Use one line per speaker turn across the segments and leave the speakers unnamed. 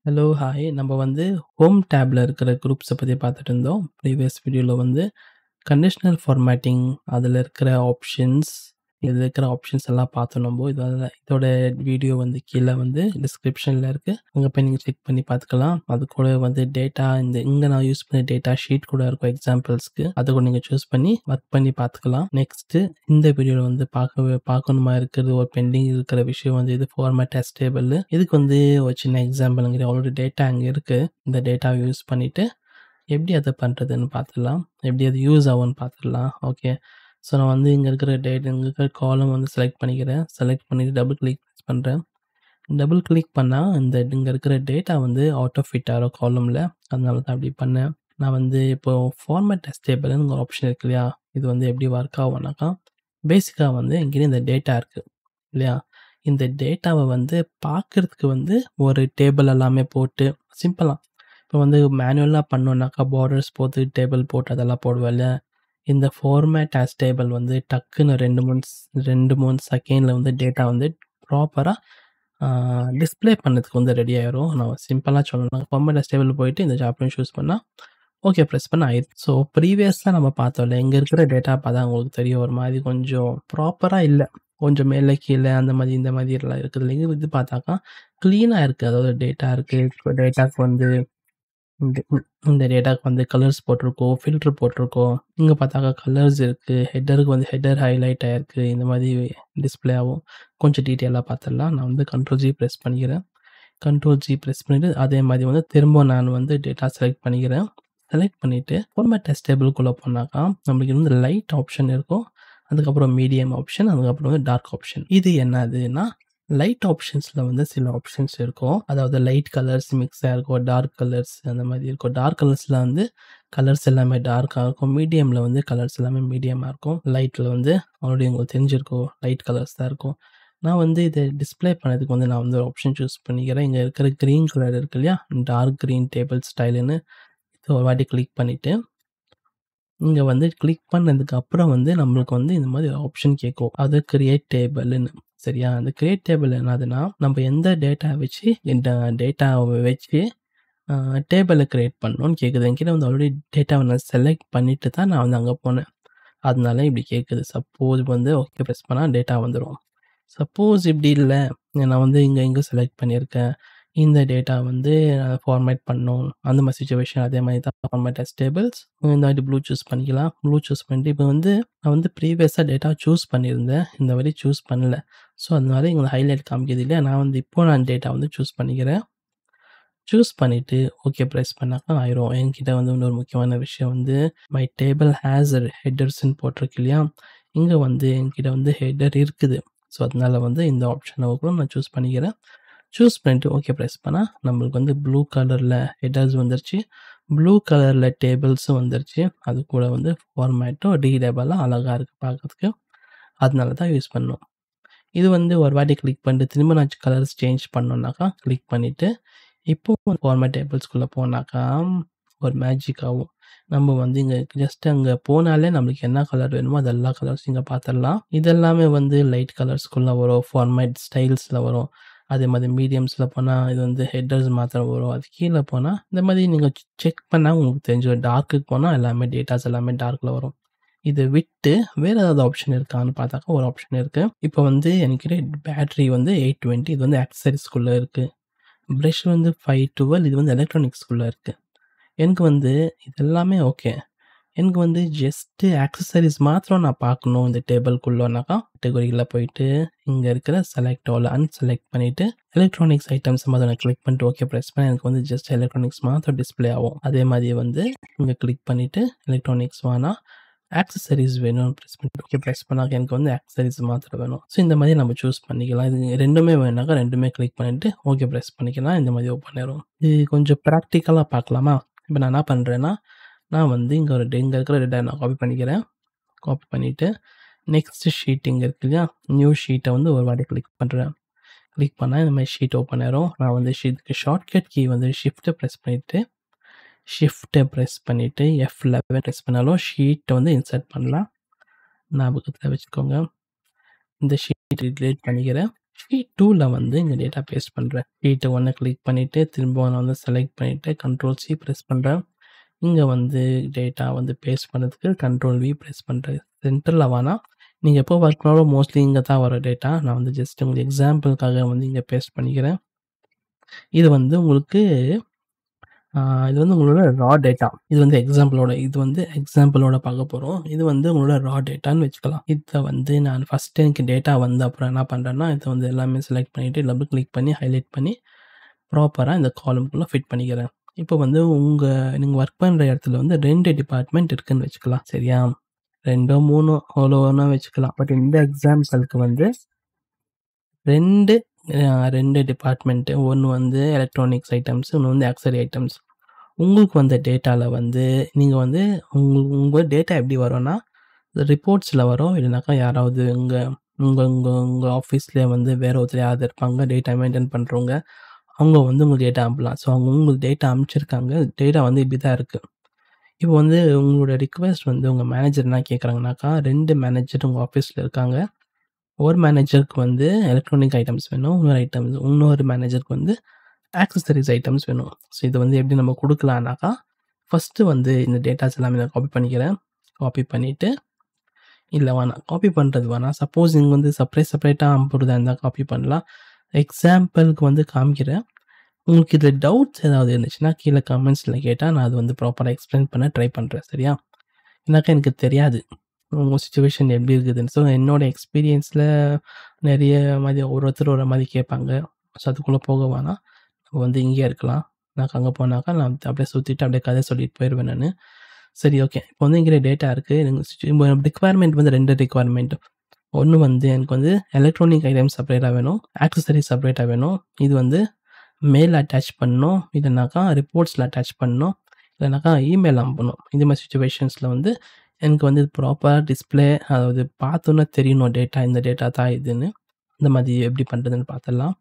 Hello, hi. நம்ம வந்து home டேப்ல இருக்கிற குரூப்ஸ பத்தி பார்த்துட்டு இருந்தோம். ப்ரீவியஸ் வீடியோல வந்து கண்டிஷனல் ஃபார்மேட்டிங் அதில இருக்கிற ஆப்ஷன்ஸ், இதில இருக்கிற ஆப்ஷன்ஸ் எல்லாம் பார்த்தோம் நம்போ. இதோட வீடியோ வந்து கீழ வந்து டிஸ்கிரிப்ஷன்ல இருக்கு. அங்க போய் நீங்க செக் பண்ணி பார்த்துக்கலாம். அது கூட வந்து டேட்டா இங்க நான் யூஸ் பண்ண டேட்டா ஷீட் கூட இருக்கும் எக்ஸாம்பிள்ஸ்க்கு. அத கூட நீங்க சூஸ் பண்ணி ஒர்க் பண்ணி பார்த்துக்கலாம். நெக்ஸ்ட்டு இந்த வீடியோல வந்து பார்க்கணுமா இருக்கிறது ஒரு பெண்டிங் இருக்கிற விஷயம் வந்து இது ஃபார்மேட் ஆஸ் டேபிள். இதுக்கு வந்து ஒரு சின்ன எக்ஸாம்பிள்ங்கிற ஆல்ரெடி டேட்டா அங்க இருக்கு. இந்த டேட்டாவ யூஸ் பண்ணிட்டு எப்படி அத பண்றதுன்னு பார்த்துடலாம். எப்படி அது யூஸ் ஆகும்னு பார்த்துடலாம். ஓகே. ஸோ நான் வந்து இங்க இருக்கிற காலம் வந்து செலக்ட் பண்ணிக்கிறேன். செலக்ட் பண்ணிட்டு டபுள் கிளிக் பண்றேன். டபுள் கிளிக் பண்ணா இங்க இருக்கிற டேட்டா வந்து ஆட்டோ ஃபிட் ஆகும் காலம்ல. அதனால தான் அப்படி பண்ணேன். நான் வந்து இப்போ ஃபார்மேட் ஆஸ் டேபிள்னு ஒரு ஆப்ஷன் இருக்கு இல்லையா? இது வந்து எப்படி ஒர்க் ஆகும்னாக்கா, பேசிக்கா வந்து என்கிட்ட இந்த டேட்டா இருக்கு இல்லையா? இந்த டேட்டாவ வந்து பார்க்கறதுக்கு வந்து ஒரு டேபிள் எல்லாமே போட்டு சிம்பிளா இப்போ வந்து மேனுவலா பண்ணோம்னாக்கா பார்டர்ஸ் போட்டு டேபிள் போட்டு அதெல்லாம் போடுவேன்ல. இந்த ஃபார்மேட் ஆஸ் டேபிள் வந்து டக்குன்னு 2, 3 செகண்ட்ல வந்து டேட்டா வந்து ப்ராப்பரா டிஸ்ப்ளே பண்ணதுக்கு வந்து ரெடி ஆயிரும். நான் சிம்பிளா சொல்லணும்னா ஃபார்மேட் ஆஸ் டேபிள் போயிட்டு இந்த ஜாப்லையும் சூஸ் பண்ணா ஓகே பிரஸ் பண்ணா ஆயிரும். ஸோ ப்ரீவியஸா நம்ம பார்த்தோம்ல, இங்க இருக்கிற டேட்டா பார்த்தா உங்களுக்கு தெரியும் ஒரு மாதிரி கொஞ்சம் ப்ராப்பரா இல்ல. கொஞ்சம் மேல கீழ அந்த மாதிரி இந்த மாதிரிலாம் இருக்குது. இது பார்த்தாக்கா கிளீனா இருக்கு. அதாவது டேட்டா இருக்கு. டேட்டாக்கு வந்து இந்த இந்த டேட்டாக்கு வந்து கலர்ஸ் போட்டிருக்கோம், ஃபில்டர் போட்டிருக்கோம். இங்க பார்த்தாக்கா கலர்ஸ் இருக்கு. ஹெட்டருக்கு வந்து ஹெட்டர் ஹைலைட் ஆயிருக்கு. இந்த மாதிரி டிஸ்ப்ளே ஆகும். கொஞ்சம் டீட்டெயிலா பார்த்துடலாம். நான் வந்து கண்ட்ரோல்-G பிரஸ் பண்ணிக்கிறேன். கண்ட்ரோல்-G பிரஸ் பண்ணிட்டு அதே மாதிரி வந்து திரும்ப நான் வந்து டேட்டா செலக்ட் பண்ணிக்கிறேன். செலக்ட் பண்ணிட்டு ஃபார்மேட் ஆஸ் டேபிள்குள்ள போனாக்கா நம்மளுக்கு வந்து லைட் ஆப்ஷன் இருக்கும். அதுக்கப்புறம் மீடியம் ஆப்ஷன், அதுக்கப்புறம் வந்து டார்க் ஆப்ஷன். இது என்னதுன்னா லைட் ஆப்ஷன்ஸ்ல வந்து சில ஆப்ஷன்ஸ் இருக்கும். அதாவது லைட் கலர்ஸ் மிக்ஸா இருக்கும். டார்க் கலர்ஸ் அந்த மாதிரி இருக்கும். டார்க் கலர்ஸ்ல வந்து கலர்ஸ் எல்லாமே டார்க்கா இருக்கும். மீடியம்ல வந்து கலர்ஸ் எல்லாமே மீடியமா இருக்கும். லைட்ல வந்து ஆல்ரெடி உங்களுக்கு தெரிஞ்சிருக்கும். லைட் கலர்ஸ் தான் இருக்கும். நான் வந்து இத டிஸ்ப்ளே பண்ணதுக்கு வந்து நான் வந்து ஒரு ஆப்ஷன் சூஸ் பண்ணிக்கிறேன். இங்க இருக்கிற கிரீன் கலர் இருக்கு இல்லையா? டார்க் கிரீன் டேபிள் ஸ்டைல்ன்னு இத ஒரு வாட்டி கிளிக் பண்ணிட்டு, இங்க வந்து கிளிக் பண்ணதுக்கு அப்புறம் வந்து நம்மளுக்கு வந்து இந்த மாதிரி ஆப்ஷன் கேட்கும். அது கிரியேட் டேபிள்ன்னு. சரியா? அந்த கிரியேட் டேபிள் என்னதுன்னா, நம்ம எந்த டேட்டா வச்சு இந்த டேட்டாவ வச்சு டேபிள கிரியேட் பண்ணணும்னு கேட்குது. என்கிட்ட வந்து ஆல்ரெடி டேட்டாவ நான் செலக்ட் பண்ணிட்டு தான் நான் வந்து அங்க போனேன். அதனால இப்படி கேட்குது. சப்போஸ் வந்து ஓகே பிரஸ் பண்ணா டேட்டா வந்துரும். சப்போஸ் இப்படி இல்ல, நான் வந்து இங்க செலக்ட் பண்ணியிருக்கேன். இந்த டேட்டா வந்து ஃபார்மேட் பண்ணணும். அந்த மாதிரி சிச்சுவேஷன் அதே மாதிரி தான் ஃபார்மேட் ஆஸ் டேபிள்ஸ். இந்த வாட்டி ப்ளூ சூஸ் பண்ணிக்கலாம். ப்ளூ சூஸ் பண்ணிட்டு இப்போ வந்து நான் வந்து ப்ரீவியஸா டேட்டா சூஸ் பண்ணியிருந்தேன். இந்த வாட்டி சூஸ் பண்ணல. ஸோ அதனால இங்க ஹைலைட் காமிக்குது இல்லையா? நான் வந்து இப்போ டேட்டா வந்து சூஸ் பண்ணிக்கிறேன். சூஸ் பண்ணிட்டு ஓகே பிரஸ் பண்ணாக்கா ஆயிரும். என்கிட்ட வந்து இன்னொரு முக்கியமான விஷயம் வந்து மை டேபிள் ஹேஸ் ஹெட்டர்ஸ்ன்னு போட்டிருக்கு இல்லையா? இங்க வந்து என்கிட்ட வந்து ஹெட்டர் இருக்குது. ஸோ அதனால வந்து இந்த ஆப்ஷன கூட நான் சூஸ் பண்ணிக்கிறேன். சூஸ் பண்ணிட்டு ஓகே பிரஸ் பண்ணா நம்மளுக்கு வந்து ப்ளூ கலர்ல ஹெட்டர்ஸ் வந்துருச்சு. ப்ளூ கலர்ல டேபிள்ஸும் வந்துருச்சு. அது கூட வந்து ஃபார்மேட்டும் ரீடபிளா அழகா இருக்கு பார்க்கறதுக்கு. அதனால தான் யூஸ் பண்ணோம். இது வந்து ஒரு வாட்டி கிளிக் பண்ணிட்டு திரும்ப நான் கலர்ஸ் சேஞ்ச் பண்ணோம்னாக்கா கிளிக் பண்ணிட்டு இப்போ ஃபார்மேட் டேபிள்ஸ்குள்ள போனாக்கா ஒரு மேஜிக் ஆகும். நம்ம வந்து இங்க ஜஸ்ட் அங்க போனாலே நம்மளுக்கு என்ன கலர் வேணுமோ அது எல்லா கலர்ஸும் இங்க பார்த்துடலாம். இதெல்லாமே வந்து லைட் கலர்ஸ்குள்ள வரும். ஃபார்மேட் ஸ்டைல்ஸ்ல வரும். அதே மாதிரி மீடியம்ஸ்ல போனா இது வந்து ஹெட்டர்ஸ் மாத்திரம் வரும். அது கீழ போனா இந்த மாதிரி நீங்க செக் பண்ணா உங்களுக்கு தெரிஞ்சிரும். டார்க்குக்கு போனா எல்லாமே டேட்டாஸ் எல்லாமே டார்க்ல வரும். இத விட்டு வேற ஏதாவது ஆப்ஷன் இருக்கான்னு பார்த்தாக்கா ஒரு ஆப்ஷன் இருக்கு. இப்போ வந்து என்கிட்ட பேட்டரி வந்து 820 இது வந்து ஆக்சஸரீஸ்குள்ள இருக்கு. பிரஷ் வந்து 512 இது வந்து எலக்ட்ரானிக்ஸ்குள்ள இருக்கு. எனக்கு வந்து இது எல்லாமே ஓகே. எனக்கு வந்து ஜஸ்ட் ஆக்சஸரீஸ் மாத்திரம் நான் பார்க்கணும் இந்த டேபிள்குள்ளனாக்கா கேட்டகரியில போயிட்டு இங்க இருக்கிற செலக்ட் ஆல் அன்செலக்ட் பண்ணிட்டு எலக்ட்ரானிக்ஸ் ஐட்டம்ஸ் மாதிரி நான் கிளிக் பண்ணிட்டு ஓகே பிரஸ் பண்ணா எனக்கு வந்து ஜஸ்ட் எலக்ட்ரானிக்ஸ் மாத்திரம் டிஸ்ப்ளே ஆகும். அதே மாதிரி வந்து இங்க கிளிக் பண்ணிட்டு எலக்ட்ரானிக்ஸ் வேணா ஆக்சஸரீஸ் வேணும் பிரஸ் பண்ணிட்டு ஓகே பிரஸ் பண்ணாக்க எனக்கு வந்து ஆக்சஸரீஸ் மாத்திரம் வேணும். ஸோ இந்த மாதிரி நம்ம சூஸ் பண்ணிக்கலாம். இது ரெண்டுமே வேணாக்கா ரெண்டுமே கிளிக் பண்ணிட்டு ஓகே பிரஸ் பண்ணிக்கலாம். இந்த மாதிரி ஓப்பன் ஆயிரும். இது கொஞ்சம் ப்ராக்டிக்கலா பார்க்கலாமா? இப்போ நான் என்ன பண்றேன்னா, நான் வந்து இங்க இருக்கிற டேட்டா நான் காப்பி பண்ணிக்கிறேன். காப்பி பண்ணிட்டு நெக்ஸ்ட் ஷீட் இங்க இருக்கு இல்லையா? நியூ ஷீட்ட வந்து ஒரு வாட்டி கிளிக் பண்றேன். கிளிக் பண்ணா இந்த மாதிரி ஷீட் ஓப்பன் ஆயிரும். நான் வந்து ஷீட்டுக்கு ஷார்ட்கட் கீ வந்து ஷிஃப்ட்ட பிரஸ் பண்ணிட்டு F11 பிரஸ் பண்ணாலும் ஷீட்ட வந்து இன்சர்ட் பண்ணலாம். ஞாபகத்துல வச்சுக்கோங்க. இந்த ஷீட் டிலீட் பண்ணிக்கிறேன். ஷீட் 2ல வந்து இந்த டேட்டா பேஸ்ட் பண்றேன். ஷீட் 1 கிளிக் பண்ணிட்டு, திரும்ப நான் வந்து செலக்ட் பண்ணிட்டு, கண்ட்ரோல் சி பிரஸ் பண்றேன். இங்க வந்து டேட்டா வந்து பேஸ்ட் பண்ணதுக்கு கண்ட்ரோல் வி பிரஸ் பண்றேன். சென்டர்ல வேணாம். நீங்க எப்போ ஒர்க் பண்ணாலும் மோஸ்ட்லி இங்க தான் வரும் டேட்டா. நான் வந்து ஜஸ்ட் உங்களுக்கு எக்ஸாம்பிளுக்காக வந்து இங்க பேஸ்ட் பண்ணிக்கிறேன். இது வந்து உங்களுக்கு இது வந்து உங்களோட ரா டேட்டா. இது வந்து எக்ஸாம்பிளோட பார்க்க போறோம். இது வந்து உங்களோட ரா டேட்டான்னு வச்சுக்கலாம். இத வந்து நான் ஃபர்ஸ்ட் எனக்கு டேட்டா வந்த அப்புறம் என்ன பண்றேன்னா, இத வந்து எல்லாமே செலக்ட் பண்ணிட்டு, டபுள் கிளிக் பண்ணி, ஹைலைட் பண்ணி, ப்ராப்பரா இந்த காலம்க்குள்ள ஃபிட் பண்ணிக்கிறேன். இப்போ வந்து நீங்க ஒர்க் பண்ற இடத்துல வந்து 2 டிபார்ட்மெண்ட் இருக்குன்னு வச்சுக்கலாம். சரியா? 2ஓ 3ஓ எவ்வளோ வேணா வச்சுக்கலாம். பட் இந்த எக்ஸாம்பிளுக்கு வந்து 2 டிபார்ட்மெண்ட். ஒண்ணு வந்து எலக்ட்ரானிக்ஸ் ஐட்டம்ஸ், இன்னொன்னு வந்து ஆக்சஸரி ஐட்டம்ஸ். உங்களுக்கு வந்த டேட்டால வந்து நீங்க வந்து உங்க டேட்டா எப்படி வரும்னா, ரிப்போர்ட்ஸ்ல வரும். இல்லனாக்கா யாராவது உங்க உங்க உங்க உங்க ஆஃபீஸ்லயே வந்து வேற ஒருத்தர் யாராவது இருப்பாங்க, டேட்டா மெயின்டெயின் பண்றவங்க. அவங்க வந்து உங்களுக்கு டேட்டா அனுப்பலாம். ஸோ அவங்க உங்களுக்கு டேட்டா அனுப்பிச்சிருக்காங்க. டேட்டா வந்து இப்படி தான் இருக்கு. இப்போ வந்து உங்களோட ரிக்வெஸ்ட் வந்து உங்க மேனேஜர் என்ன கேட்குறாங்கனாக்கா, 2 மேனேஜர் உங்க ஆஃபீஸ்ல இருக்காங்க. ஒரு மேனேஜருக்கு வந்து எலக்ட்ரானிக் ஐட்டம்ஸ் வேணும். இன்னொரு மேனேஜருக்கு வந்து ஆக்சஸரீஸ் ஐட்டம்ஸ் வேணும். ஸோ இத வந்து எப்படி நம்ம குடுக்கலாம்னாக்கா, ஃபர்ஸ்ட்டு வந்து இந்த டேட்டாஸ் எல்லாமே நான் காப்பி பண்ணிக்கிறேன். காப்பி பண்ணிட்டு இல்ல வேணாம். காப்பி பண்றது வேணாம். சப்போஸ் நீங்க வந்து செப்பரேட்டா அனுப்புறதா இருந்தா காப்பி பண்ணலாம். எக்ஸாம்பிளுக்கு வந்து காமிக்கிறேன். உங்களுக்கு இதுல டவுட்ஸ் ஏதாவது இருந்துச்சுன்னா, கீழ கமெண்ட்ஸ்ல கேட்டா, நான் அது வந்து ப்ராப்பரா எக்ஸ்பிளைன் பண்ண ட்ரை பண்றேன். சரியா? ஏன்னாக்கா எனக்கு தெரியாது. உங்க சிச்சுவேஷன் எப்படி இருக்குதுன்னு. ஸோ என்னோட எக்ஸ்பீரியன்ஸ்ல நெறைய மாரி ஒருத்தர் ஒரு மாரி கேட்பாங்க. ஸோ அதுக்குள்ள போக வேணாம். நம்ம வந்து இங்கேயே இருக்கலாம். எனக்கு அங்க போனாக்கா, நான் அப்படியே சுத்திட்டு அப்படியே கதை சொல்லிட்டு போயிருவேன் நானு. சரி ஓகே. இப்போ வந்து என்கிட்ட டேட்டா இருக்கு. ரிக்வயர்மெண்ட் வந்து 2 ரிக்வயர்மெண்ட். ஒண்ணு வந்து எனக்கு வந்து எலக்ட்ரானிக் ஐட்டம்ஸ் செப்பரேட்டா வேணும். ஆக்சஸரீஸ் செப்பரேட்டா வேணும். இது வந்து மெயில் அட்டாச் பண்ணணும். இல்லனாக்கா ரிப்போர்ட்ஸ்ல அட்டாச் பண்ணணும். இல்லனாக்கா இமெயில் அனுப்பணும். இந்த மாரி சிச்சுவேஷன்ஸ்ல வந்து எனக்கு வந்து ப்ராப்பரா டிஸ்ப்ளே அதாவது பார்த்தோன்னே தெரியணும் டேட்டா இந்த டேட்டா தான் இதுன்னு. இந்த மாதிரி எப்படி பண்றதுன்னு பார்த்துடலாம்.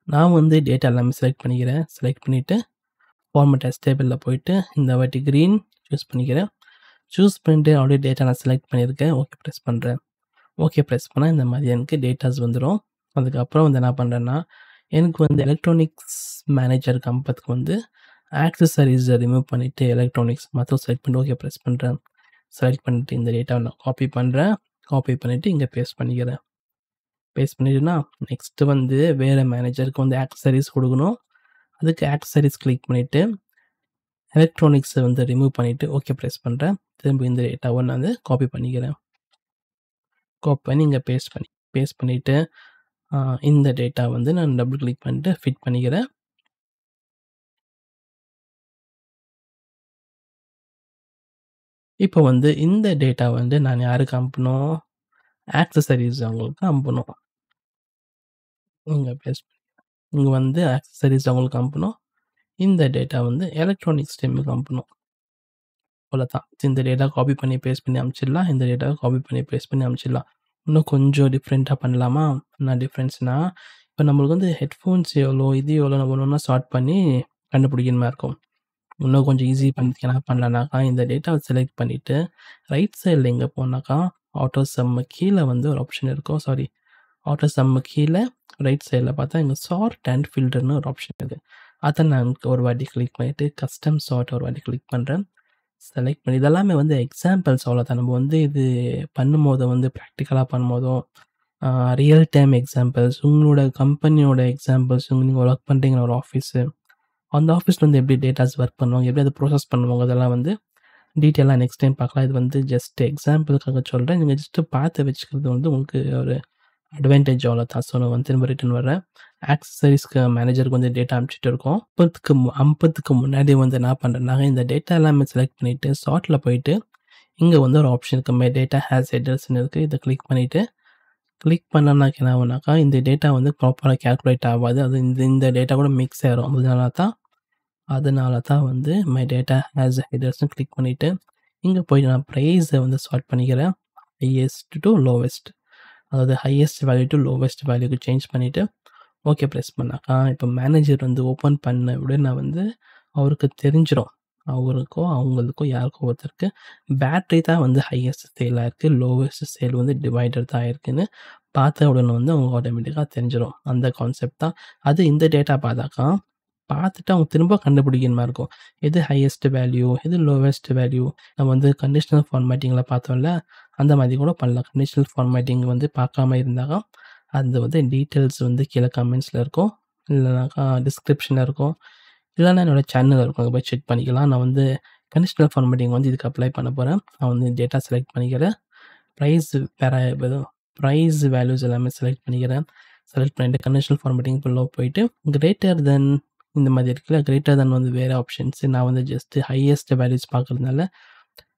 நான் வந்து டேட்டா எல்லாமே செலக்ட் பண்ணிக்கிறேன். செலக்ட் பண்ணிட்டு ஃபார்மேட் ஆஸ் டேபிள்ல போயிட்டு இந்த வாட்டி கிரீன் சூஸ் பண்ணிக்கிறேன். சூஸ் பண்ணிட்டு ஆல்ரெடி டேட்டா நான் செலக்ட் பண்ணியிருக்கேன். ஓகே பிரஸ் பண்றேன். ஓகே பிரஸ் பண்ணா இந்த மாதிரி எனக்கு டேட்டாஸ் வந்துரும். அதுக்கப்புறம் வந்து என்ன பண்றேன்னா, எனக்கு வந்து எலக்ட்ரானிக்ஸ் மேனேஜர் கம்பத்துக்கு வந்து ஆக்சஸரீஸ ரிமூவ் பண்ணிட்டு எலக்ட்ரானிக்ஸ் மாத்திரம் செலக்ட் பண்ணிட்டு ஓகே பிரஸ் பண்றேன். செலக்ட் பண்ணிட்டு இந்த டேட்டாவ நான் காப்பி பண்றேன். காப்பி பண்ணிட்டு இங்க பேஸ்ட் பண்ணிக்கிறேன். பேஸ்ட் பண்ணிட்டேன்னா, நெக்ஸ்ட் வந்து வேற மேனேஜருக்கு வந்து ஆக்சஸரீஸ் குடுக்கணும். அதுக்கு ஆக்சஸரீஸ் கிளிக் பண்ணிட்டு, எலக்ட்ரானிக்ஸ வந்து ரிமூவ் பண்ணிட்டு ஓகே பிரஸ் பண்றேன். திரும்ப இந்த டேட்டாவ நான் வந்து காப்பி பண்ணிக்கிறேன். காப்பி பண்ணி இங்க பேஸ்ட் பண்ணிட்டு, இந்த டேட்டா வந்து நான் டபுள் கிளிக் பண்ணிட்டு ஃபிட் பண்ணிக்கிறேன். இப்போ வந்து இந்த டேட்டா வந்து நான் யாருக்கு அனுப்பணும்? ஆக்சஸரீஸ் அவங்களுக்கு அனுப்பணும். இங்க பேஸ்ட் இங்க வந்து ஆக்சஸரீஸ் அவங்களுக்கு அனுப்பணும். இந்த டேட்டா வந்து எலக்ட்ரானிக்ஸ் டீமுக்கு அனுப்பணும். அவ்வளோதான். இந்த டேட்டா காப்பி பண்ணி பேஸ்ட் பண்ணி அனுப்பிச்சிடலாம். இந்த டேட்டாவ காப்பி பண்ணி பேஸ்ட் பண்ணி அனுப்பிச்சிடலாம். இன்னும் கொஞ்சம் டிஃப்ரெண்ட்டா பண்ணலாமா? என்ன டிஃப்ரென்ஸ்னா, இப்போ நம்மளுக்கு வந்து ஹெட்ஃபோன்ஸ் எவ்வளோ, இது எவ்வளோ நம்ம ஒண்ணு ஒண்ணா சார்ட் பண்ணி கண்டுபிடிக்கிற மாரி இருக்கும். இன்னும் கொஞ்சம் ஈஸி பண்ணிக்க என்ன பண்ணலாம்னாக்கா, இந்த டேட்டாவ செலக்ட் பண்ணிட்டு, ரைட் சைட்ல எங்க போனாக்கா, ஆட்டோ சம்மு கீழ வந்து ஒரு ஆப்ஷன் இருக்கும். ஆட்டோ சம்மு கீழ ரைட் சைட்ல பார்த்தா, இங்க சார்ட் அண்ட் ஃபில்டர்ன்னு ஒரு ஆப்ஷன் இருக்கு. அத நான் ஒரு வாட்டி கிளிக் பண்ணிட்டு, கஸ்டம் சார்ட் ஒரு வாட்டி கிளிக் பண்றேன். செலக்ட் பண்ணி இதெல்லாமே வந்து எக்ஸாம்பிள்ஸ் அவ்வளோதான். நம்ம வந்து இது பண்ணும்போது வந்து ப்ராக்டிகலா பண்ணும்போதும், ரியல் டைம் எக்ஸாம்பிள்ஸ், உங்களோட கம்பெனியோட எக்ஸாம்பிள்ஸ், நீங்க ஒர்க் பண்றீங்க ஒரு ஆஃபீஸு. அந்த ஆஃபீஸ்ல வந்து எப்படி டேட்டாஸ் ஒர்க் பண்ணுவாங்க, எப்படி அத ப்ராசஸ் பண்ணுவாங்க, அதெல்லாம் வந்து டீட்டெயிலா நெக்ஸ்ட் டைம் பார்க்கலாம். இது வந்து ஜஸ்ட் எக்ஸாம்பிளுக்காக சொல்றேன். நீங்க ஜஸ்ட் பார்த்து வச்சுக்கிறது வந்து உங்களுக்கு ஒரு அட்வான்டேஜ் அவ்வளோதான். ஸோ நான் வந்து திரும்ப ரிட்டர்ன் வரேன். ஆக்சஸரீஸ்க்கு மேனேஜருக்கு வந்து டேட்டா அனுப்பிச்சுட்டு இருக்கோம். அனுப்பறதுக்கு முன்னாடி வந்து என்ன பண்றேன்னா, இந்த டேட்டா எல்லாமே செலக்ட் பண்ணிட்டு, சார்ட்ல போயிட்டு, இங்க வந்து ஒரு ஆப்ஷன் இருக்கு. மை டேட்டா ஹேஸ் ஹெடர்ஸ்ன்னு இருக்கு. இத கிளிக் பண்ணிட்டு, கிளிக் பண்ணோம்னாக்க என்ன ஆகும்னாக்கா, இந்த டேட்டா வந்து ப்ராப்பரா கால்குலேட் ஆவாது. அது இந்த டேட்டா கூட மிக்ஸ் ஆயிரும். அதனால தான் வந்து மை டேட்டா ஹேஸ் ஹெடர்ஸ்ன்னு கிளிக் பண்ணிட்டு, இங்க போயிட்டு நான் பிரைஸ வந்து சார்ட் பண்ணிக்கிறேன். Highest to lowest. அதாவது ஹையஸ்ட் வேல்யூ டூ லோவஸ்ட் வேல்யூக்கு சேஞ்ச் பண்ணிட்டு, ஓகே பிரஸ் பண்ணாக்கா, இப்போ மேனேஜர் வந்து ஓப்பன் பண்ண உடனே வந்து அவருக்கு தெரிஞ்சிரும். அவருக்கோ, அவங்களுக்கோ யாருக்கோ ஒருத்தருக்கு பேட்டரி தான் வந்து ஹையஸ்ட் சேல் ஆயிருக்கு. லோவஸ்ட் சேல் வந்து டிவைடர் தான் ஆயிருக்குன்னு பார்த்த உடனே வந்து அவங்க ஆட்டோமேட்டிக்கா தெரிஞ்சிரும். அந்த கான்செப்ட் தான். அது இந்த டேட்டா பார்த்தாக்கா, பார்த்துட்டு அவங்க திரும்ப கண்டுபிடிக்கிற மாரி இருக்கும். எது ஹையஸ்ட் வேல்யூ, எது லோவஸ்ட் வேல்யூ. நம்ம வந்து கண்டிஷனல் ஃபார்மேட்டிங்ல பார்த்தோம்ல, அந்த மாதிரி கூட பண்ணலாம். கண்டிஷனல் ஃபார்மேட்டிங் வந்து பார்க்காம இருந்தாக்கா, அது வந்து டீட்டெயில்ஸ் வந்து கீழ கமெண்ட்ஸ்ல இருக்கும். இல்லனாக்கா டிஸ்கிரிப்ஷன்ல இருக்கும். இல்லன்னா என்னோட சேனல்ல இருக்கும். அங்க போய் செக் பண்ணிக்கலாம். நான் வந்து கண்டிஷனல் ஃபார்மேட்டிங் வந்து இதுக்கு அப்ளை பண்ண போறேன். நான் வந்து டேட்டா செலக்ட் பண்ணிக்கிறேன். பிரைஸ் பிரைஸ் வேல்யூஸ் எல்லாமே செலக்ட் பண்ணிக்கிறேன். செலக்ட் பண்ணிட்டு கண்டிஷனல் ஃபார்மேட்டிங்குள்ள போயிட்டு கிரேட்டர் தென் இந்த மாதிரி இருக்குல்ல, கிரேட்டர் தென் வந்து வேற ஆப்ஷன்ஸ். நான் வந்து ஜஸ்ட் ஹையஸ்ட் வேல்யூஸ் பார்க்கறதுனால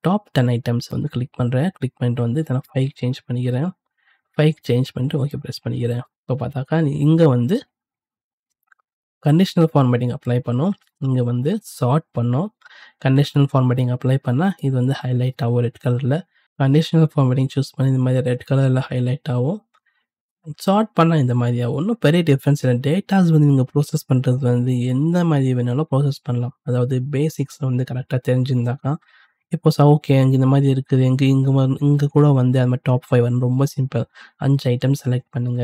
டாப் 10 ஐட்டம்ஸ் வந்து கிளிக் பண்றேன். கிளிக் பண்ணிட்டு வந்து இத நான் 5க்கு சேஞ்ச் பண்ணிக்கிறேன். 5க்கு சேஞ்ச் பண்ணிட்டு ஓகே பிரஸ் பண்ணிக்கிறேன். இப்போ பார்த்தாக்கா இங்க வந்து கண்டிஷனல் ஃபார்மேட்டிங் அப்ளை பண்ணோம். இங்க வந்து சார்ட் பண்ணோம். கண்டிஷனல் ஃபார்மேட்டிங் அப்ளை பண்ணா இது வந்து ஹைலைட் ஆகும் ரெட் கலர்ல. கண்டிஷனல் ஃபார்மேட்டிங் சூஸ் பண்ணி இந்த மாதிரி ரெட் கலர்ல ஹைலைட் ஆகும். சார்ட் பண்ணா இந்த மாதிரி ஆகும். ஒண்ணும் பெரிய டிஃபரன்ஸ் இல்ல. டேட்டாஸ் வந்து நீங்க ப்ராசஸ் பண்றது வந்து எந்த மாதிரி வேணாலும் ப்ராசஸ் பண்ணலாம். அதாவது பேசிக்ஸ் வந்து கரெக்ட்டா தெரிஞ்சிருந்தாக்கா, இப்போ ஓகே இந்த மாதிரி இருக்குது. இங்க கூட வந்து அது மாரி டாப் 5 வந்து ரொம்ப சிம்பிள். 5 ஐட்டம் செலக்ட் பண்ணுங்க.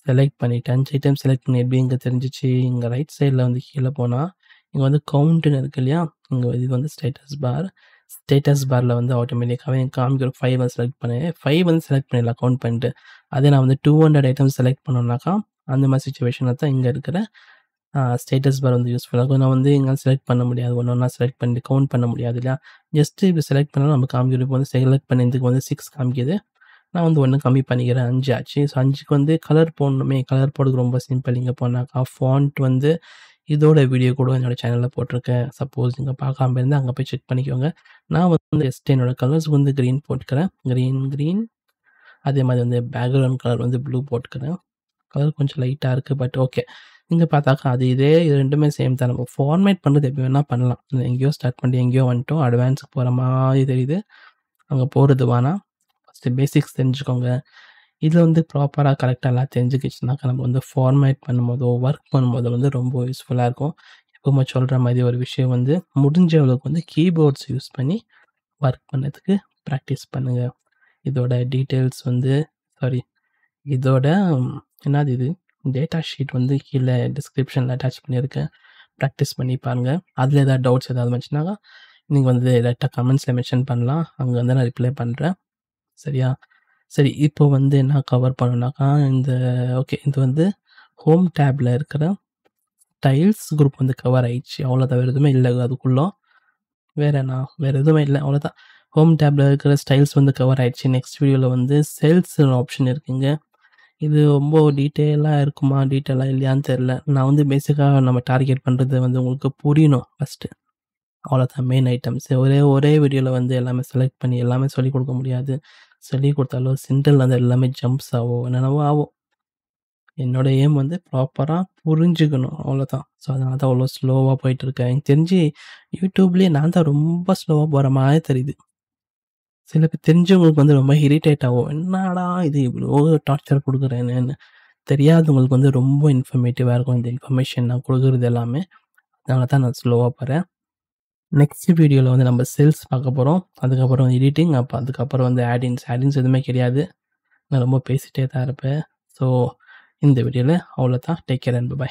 செலக்ட் பண்ணிட்டு 5 ஐட்டம் செலக்ட் பண்ணி எப்படி இங்க தெரிஞ்சுச்சு, இங்க ரைட் சைட்ல வந்து கீழ போனா, இங்க வந்து கவுண்ட்ன்னு இருக்கு இல்லையா? இங்க இது வந்து ஸ்டேட்டஸ் பார். ஸ்டேட்டஸ் பார்ல வந்து ஆட்டோமேட்டிக்காவே காமிக்கிற 5 வந்து செலக்ட் பண்ணேன். 5 வந்து செலக்ட் பண்ணிடலாம் கவுண்ட் பண்ணிட்டு. அதே நான் வந்து 200 ஐட்டம்ஸ் செலக்ட் பண்ணோம்னாக்கா, அந்த மாதிரி சிச்சுவேஷன்ல தான் இங்க இருக்கிற ஸ்டேட்டஸ் பார் வந்து யூஸ்ஃபுல்லா இருக்கும். நான் வந்து எங்களால செலக்ட் பண்ண முடியாது. ஒண்ணொண்ணா செலக்ட் பண்ணிட்டு கவுண்ட் பண்ண முடியாது இல்லையா? ஜஸ்ட் இப்படி செலக்ட் பண்ணாலும் நமக்கு காமிக்குது. இப்போ வந்து செலக்ட் பண்ணதுக்கு வந்து 6 காமிக்குது. நான் வந்து 1 கம்மி பண்ணிக்கிறேன். 5 ஆச்சு. ஸோ 5க்கு வந்து கலர் போடணுமே. கலர் போடுறது ரொம்ப சிம்பிள். இங்க போனாக்கா ஃபாண்ட் வந்து இதோட வீடியோ கூட என்னோட சேனல்ல போட்டிருக்கேன். சப்போஸ் நீங்க பார்க்காம இருந்தா அங்க போய் செக் பண்ணிக்கோங்க. நான் வந்து ஜஸ்ட் என்னோட கலர்ஸ் வந்து கிரீன் போட்டுக்கிறேன். கிரீன். அதே மாதிரி வந்து பேக்கிரவுண்ட் கலர் வந்து ப்ளூ போட்டுக்கிறேன். கலர் கொஞ்சம் லைட்டா இருக்கு. But okay. இங்க பார்த்தாக்கா அது இது 2மே சேம் தான். நம்ம ஃபார்மேட் பண்றது எப்படி வேணா பண்ணலாம். எங்கேயோ ஸ்டார்ட் பண்ணிட்டு எங்கேயோ வந்துட்டோம். அட்வான்ஸ்க்கு போற மாதிரி தெரியுது. அங்க போறது வேணாம். ஃபர்ஸ்ட் பேசிக்ஸ் தெரிஞ்சுக்கோங்க. இதுல வந்து ப்ராப்பரா கரெக்ட்டா எல்லாம் தெரிஞ்சுக்கிச்சுனாக்கா, நம்ம வந்து ஃபார்மேட் பண்ணும்போதோ, ஒர்க் பண்ணும்போதோ வந்து ரொம்ப யூஸ்ஃபுல்லா இருக்கும். எப்பவுமே சொல்ற மாதிரி ஒரு விஷயம் வந்து, முடிஞ்ச அளவுக்கு வந்து கீபோர்ட்ஸ் யூஸ் பண்ணி ஒர்க் பண்ணதுக்கு பிராக்டிஸ் பண்ணுங்க. இதோட டீட்டெயில்ஸ் வந்து சாரி இதோட என்னது இது? டேட்டா ஷீட் வந்து கீழ டிஸ்கிரிப்ஷன்ல அட்டாச் பண்ணியிருக்கேன். பிராக்டிஸ் பண்ணி பாருங்க. அதுல ஏதாவது டவுட்ஸ் ஏதாவது வந்துச்சுனாக்கா, நீங்க வந்து டைரக்ட்டா கமெண்ட்ஸ்ல மென்ஷன் பண்ணலாம். அங்க வந்து நான் ரிப்ளை பண்றேன். சரியா? சரி, இப்போ வந்து என்ன கவர் பண்ணணும்னாக்கா, ஓகே இது வந்து ஹோம் டேப்ல இருக்கிற டைல்ஸ் குரூப் வந்து கவர் ஆயிடுச்சு. அவ்வளோதான். வேற எதுவுமே இல்ல அதுக்குள்ள. வேற எதுவுமே இல்ல. அவ்வளோதான். ஹோம் டேப்ல இருக்கிற ஸ்டைல்ஸ் வந்து கவர் ஆயிடுச்சு. நெக்ஸ்ட் வீடியோல வந்து செல்ஸ்ன்னு ஆப்ஷன் இருக்குங்க. இது ரொம்ப டீட்டெயிலா இல்லையான்னு தெரியல. நான் வந்து பேசிக்கா நம்ம டார்கெட் பண்றது வந்து உங்களுக்கு புரியணும் ஃபர்ஸ்ட்டு. அவ்வளோதான் மெயின் ஐட்டம்ஸ். ஒரே வீடியோல வந்து எல்லாமே செலக்ட் பண்ணி எல்லாமே சொல்லிக் குடுக்க முடியாது. சொல்லிக் குடுத்தாலும் சிண்டல் வந்து எல்லாமே ஜம்ப்ஸ் ஆகும். என்னென்னவோ ஆகும். என்னோட எய்ம் வந்து ப்ராப்பரா புரிஞ்சுக்கணும். அவ்வளோதான். ஸோ அதனால தான் அவ்வளோ ஸ்லோவா போயிட்டுருக்கேன். எனக்கு தெரிஞ்சு யூடியூப்லயே நான் தான் ரொம்ப ஸ்லோவா போற மாரி தெரியுது. சில பேர் தெரிஞ்சவங்களுக்கு வந்து ரொம்ப இரிட்டேட் ஆகும். என்னடா இது இவ்வளோ டார்ச்சர் குடுக்குறேன்னு. தெரியாதவங்களுக்கு வந்து ரொம்ப இன்ஃபர்மேட்டிவா இருக்கும் இந்த இன்ஃபர்மேஷன் நான் குடுக்குறது எல்லாமே. அதனால தான் நான் ஸ்லோவா போறேன். நெக்ஸ்ட் வீடியோல வந்து நம்ம சேல்ஸ் பார்க்க போறோம். அதுக்கப்புறம் எடிட்டிங், அதுக்கப்புறம் வந்து ஆடியன்ஸ் எதுவுமே கிடையாது. நான் ரொம்ப பேசிட்டே தான் இருப்பேன். ஸோ இந்த வீடியோல அவ்வளோதான். Take care and by.